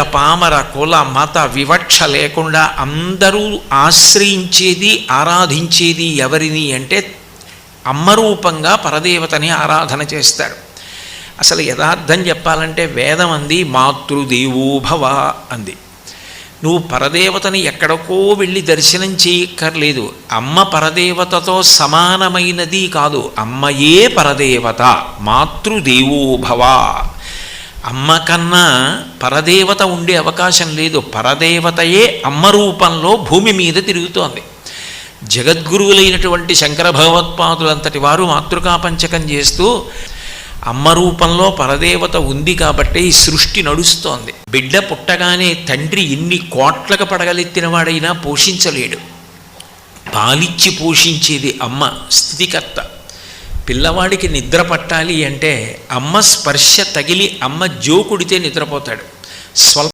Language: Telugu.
పామర కుల మత వివక్ష లేకుండా అందరూ ఆశ్రయించేది ఆరాధించేది ఎవరిని అంటే అమ్మ రూపంగా పరదేవతని ఆరాధన చేస్తారు. అసలు యథార్థం చెప్పాలంటే వేదం అంది మాతృదేవోభవ అంది. నువ్వు పరదేవతని ఎక్కడికో వెళ్ళి దర్శనం చేయక్కర్లేదు. అమ్మ పరదేవతతో సమానమైనది కాదు, అమ్మయే పరదేవత. మాతృదేవోభవ. అమ్మ కన్నా పరదేవత ఉండే అవకాశం లేదు. పరదేవతయే అమ్మ రూపంలో భూమి మీద తిరుగుతోంది. జగద్గురువులైనటువంటి శంకర భగవత్పాదులంతటి వారు మాతృకాపంచకం చేస్తూ అమ్మ రూపంలో పరదేవత ఉంది కాబట్టి ఈ సృష్టి నడుస్తోంది. బిడ్డ పుట్టగానే తండ్రి ఎన్ని కోట్లకు పడగలెత్తిన వాడైనా పోషించలేడు. పాలిచ్చి పోషించేది అమ్మ, స్థితికర్త. పిల్లవాడికి నిద్ర పట్టాలి అంటే అమ్మ స్పర్శ తగిలి అమ్మ జోకుడితే నిద్రపోతాడు. స్వల్ప